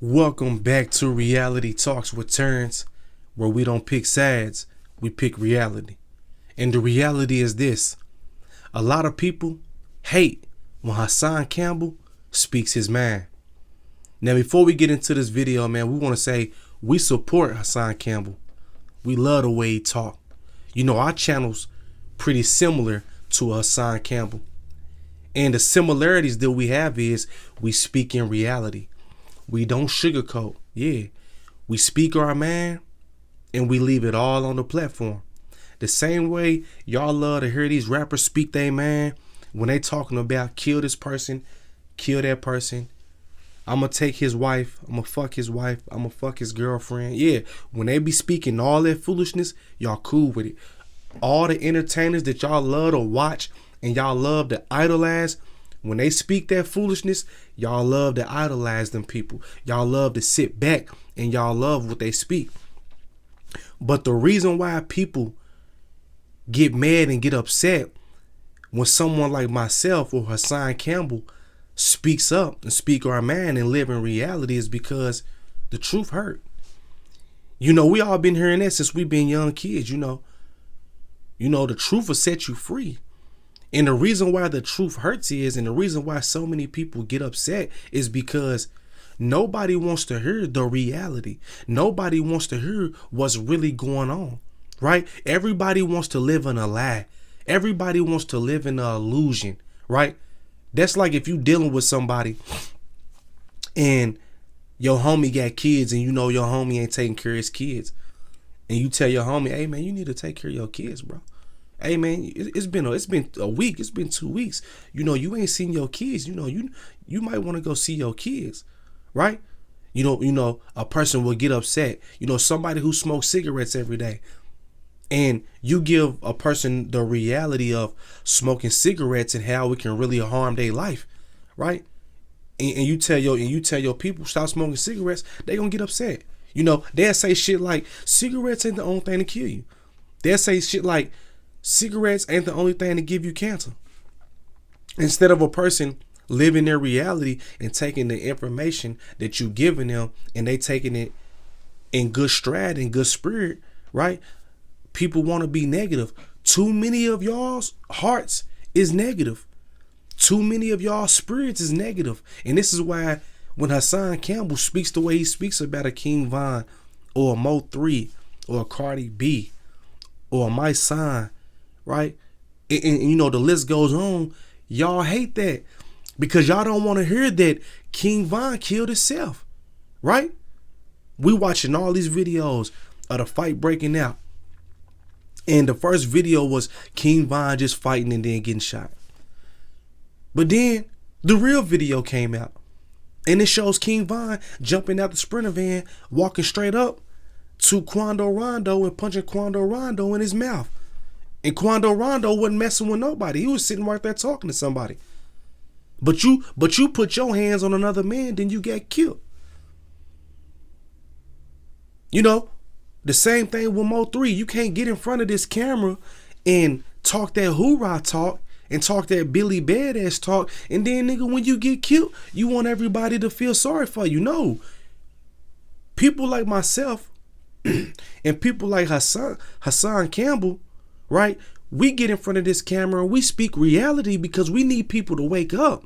Welcome back to Reality Talks with Terrence, where we don't pick sides, we pick reality. And the reality is this: a lot of people hate when Hassan Campbell speaks his mind. Now, before we get into this video, man, we want to say we support Hassan Campbell. We love the way he talk. You know, our channel's pretty similar to Hassan Campbell. And the similarities that we have is we speak in reality. We don't sugarcoat. Yeah. We speak our mind and we leave it all on the platform. The same way y'all love to hear these rappers speak their mind when they talking about kill this person, kill that person. I'm going to take his wife. I'm going to fuck his wife. I'm going to fuck his girlfriend. Yeah. When they be speaking all that foolishness, y'all cool with it. All the entertainers that y'all love to watch and y'all love to idolize, when they speak that foolishness, y'all love to idolize them people. Y'all love to sit back and y'all love what they speak. But the reason why people get mad and get upset when someone like myself or Hassan Campbell speaks up and speak our mind and live in reality is because the truth hurt. You know, we all been hearing that since we've been young kids, you know. The truth will set you free. And the reason why the truth hurts is, and the reason why so many people get upset is because nobody wants to hear the reality. Nobody wants to hear what's really going on, right? Everybody wants to live in a lie. Everybody wants to live in an illusion, right? That's like if you dealing with somebody and your homie got kids and you know your homie ain't taking care of his kids. And you tell your homie, hey man, you need to take care of your kids, bro. Hey man, it's been a week, it's been 2 weeks. You know, you ain't seen your kids. You know, you might want to go see your kids, right? You know, a person will get upset. You know, somebody who smokes cigarettes every day, and you give a person the reality of smoking cigarettes and how it can really harm their life, right? And you tell your people stop smoking cigarettes, they gonna get upset. You know, they'll say shit like cigarettes ain't the only thing to kill you. They'll say shit like cigarettes ain't the only thing to give you cancer. Instead of a person living their reality and taking the information that you giving them and they taking it in good stride and good spirit, right? People want to be negative. Too many of y'all's hearts is negative. Too many of y'all spirits is negative. And this is why when Hassan Campbell speaks the way he speaks about a King Von or a Mo 3 or a Cardi B or a My Son, right? And you know, the list goes on. Y'all hate that because y'all don't want to hear that King Von killed himself, right? We watching all these videos of the fight breaking out. And the first video was King Von just fighting and then getting shot. But then the real video came out. And it shows King Von jumping out the Sprinter van, walking straight up to Quando Rondo and punching Quando Rondo in his mouth. And Quando Rondo wasn't messing with nobody. He was sitting right there talking to somebody. But you put your hands on another man, then you get killed. You know, the same thing with Mo 3. You can't get in front of this camera and talk that hoorah talk and talk that Billy Badass talk, and then nigga, when you get killed, you want everybody to feel sorry for you. No. People like myself and people like Hassan Campbell, right? We get in front of this camera and we speak reality because we need people to wake up.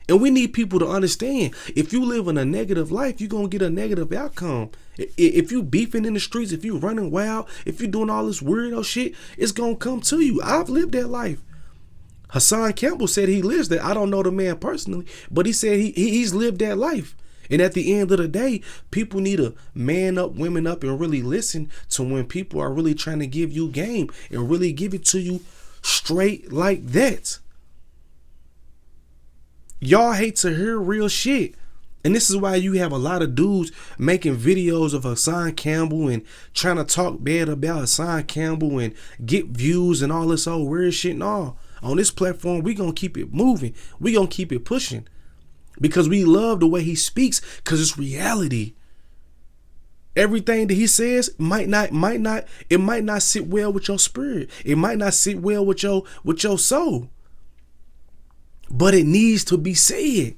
And we need people to understand, if you live in a negative life, you're going to get a negative outcome. If you beefing in the streets, if you running wild, if you doing all this weirdo shit, it's going to come to you. I've lived that life. Hassan Campbell said he lives that. I don't know the man personally, but he said he's lived that life. And at the end of the day, people need to man up, women up, and really listen to when people are really trying to give you game and really give it to you straight like that. Y'all hate to hear real shit. And this is why you have a lot of dudes making videos of Hassan Campbell and trying to talk bad about Hassan Campbell and get views and all this old weird shit and all. On this platform, we gonna keep it moving. We gonna keep it pushing because we love the way he speaks because it's reality. Everything that he says might not sit well with your spirit. It might not sit well with your soul. But it needs to be said.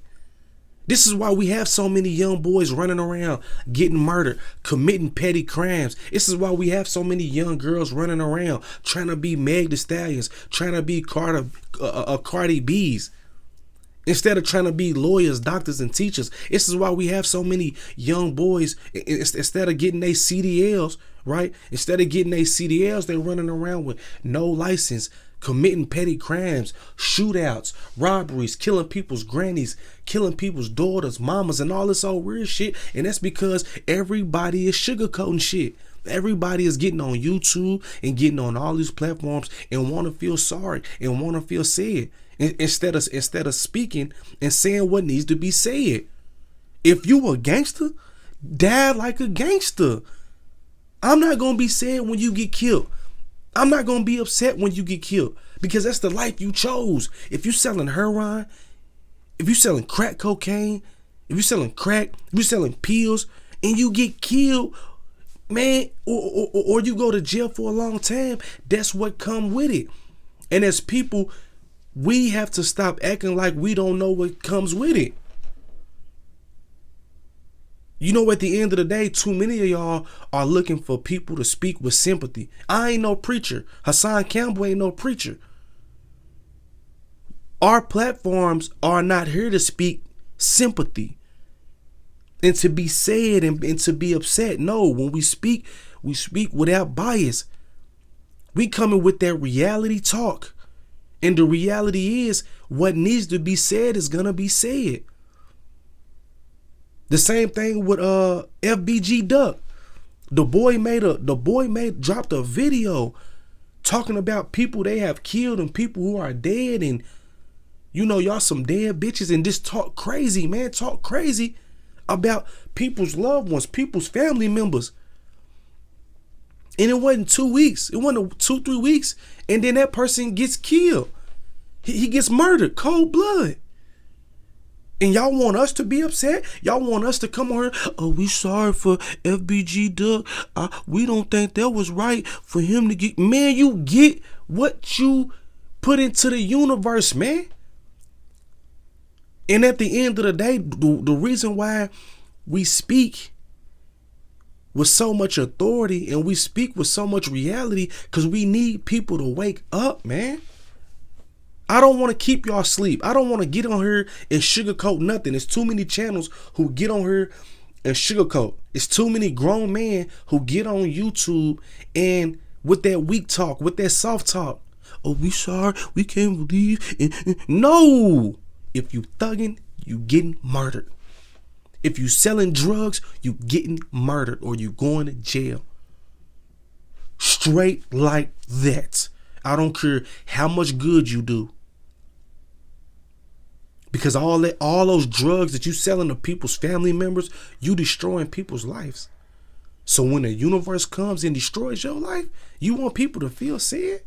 This is why we have so many young boys running around getting murdered, committing petty crimes. This is why we have so many young girls running around trying to be Meg Thee Stallions, trying to be Cardi B's, instead of trying to be lawyers, doctors, and teachers. This is why we have so many young boys, instead of getting their CDLs, right? Instead of getting their CDLs, they're running around with no license, committing petty crimes, shootouts, robberies, killing people's grannies, killing people's daughters, mamas, and all this old weird shit. And that's because everybody is sugarcoating shit. Everybody is getting on YouTube and getting on all these platforms and want to feel sorry and want to feel sad, instead of speaking and saying what needs to be said. If you a gangster, die like a gangster. I'm not gonna be sad when you get killed. I'm not going to be upset when you get killed, because that's the life you chose. If you're selling heroin, if you're selling crack cocaine, if you're selling crack, if you're selling pills, and you get killed, man, or you go to jail for a long time, that's what come with it. And as people, we have to stop acting like we don't know what comes with it. You know, at the end of the day, too many of y'all are looking for people to speak with sympathy. I ain't no preacher. Hassan Campbell ain't no preacher. Our platforms are not here to speak sympathy and to be sad and to be upset. No, when we speak without bias. We coming with that reality talk. And the reality is, what needs to be said is gonna be said. The same thing with FBG Duck. The boy dropped a video talking about people they have killed and people who are dead, and you know, y'all some dead bitches, and just talk crazy, man. Talk crazy about people's loved ones, people's family members. And it wasn't 2 weeks. It wasn't 2-3 weeks. And then that person gets killed. He gets murdered, cold blood. And y'all want us to be upset? Y'all want us to come on here? Oh, we sorry for FBG Duck. We don't think that was right for him to get. Man, you get what you put into the universe, man. And at the end of the day, the reason why we speak with so much authority and we speak with so much reality, because we need people to wake up, man. I don't want to keep y'all asleep. I don't want to get on here and sugarcoat nothing. There's too many channels who get on here and sugarcoat. It's too many grown men who get on YouTube and with that weak talk, with that soft talk. Oh, we sorry. We can't believe. No. If you thugging, you getting murdered. If you selling drugs, you getting murdered or you going to jail. Straight like that. I don't care how much good you do. Because all those drugs that you selling to people's family members, you destroying people's lives. So when the universe comes and destroys your life, you want people to feel sad?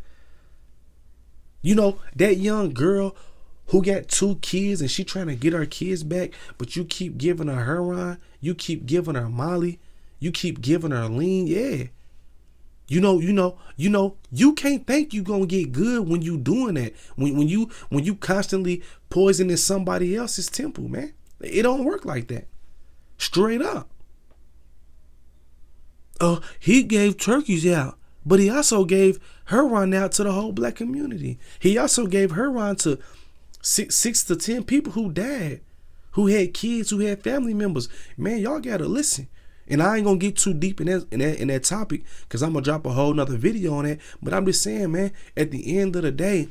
You know, that young girl who got 2 kids and she trying to get her kids back, but you keep giving her heroin, you keep giving her Molly, you keep giving her lean, yeah. You know, you can't think you gonna get good when you doing that. When you constantly poisoning somebody else's temple, man. It don't work like that. Straight up. He gave turkeys out, but he also gave heroin out to the whole black community. He also gave heroin to 6 to 10 people who died, who had kids, who had family members. Man, y'all gotta listen. And I ain't gonna get too deep in that topic, because I'm gonna drop a whole nother video on that. But I'm just saying, man, at the end of the day,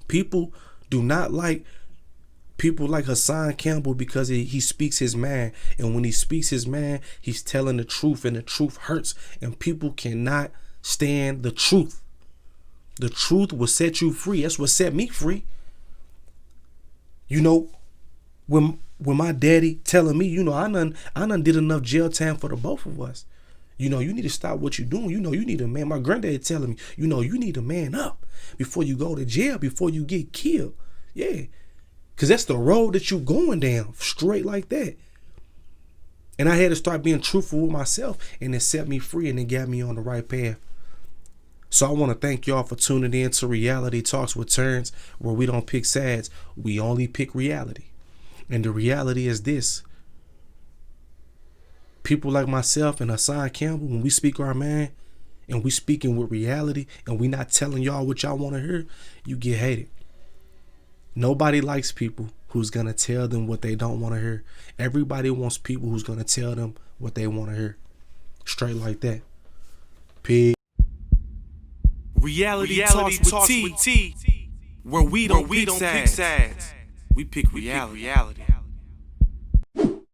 people do not like people like Hassan Campbell because he speaks his mind. And when he speaks his mind, he's telling the truth, and the truth hurts. And people cannot stand the truth. The truth will set you free. That's what set me free. You know, when my daddy telling me, you know, I done did enough jail time for the both of us. You know, you need to stop what you're doing. You know, you need a man. My granddaddy telling me, you know, you need to man up before you go to jail, before you get killed. Yeah. Because that's the road that you're going down, straight like that. And I had to start being truthful with myself, and it set me free, and it got me on the right path. So I want to thank y'all for tuning in to Reality Talks with Turns, where we don't pick sides. We only pick reality. And the reality is this. People like myself and Hassan Campbell, when we speak our man and we speaking with reality and we not telling y'all what y'all want to hear, you get hated. Nobody likes people who's going to tell them what they don't want to hear. Everybody wants people who's going to tell them what they want to hear. Straight like that. Peace. Reality talks with T, where we don't pick sides. We pick reality.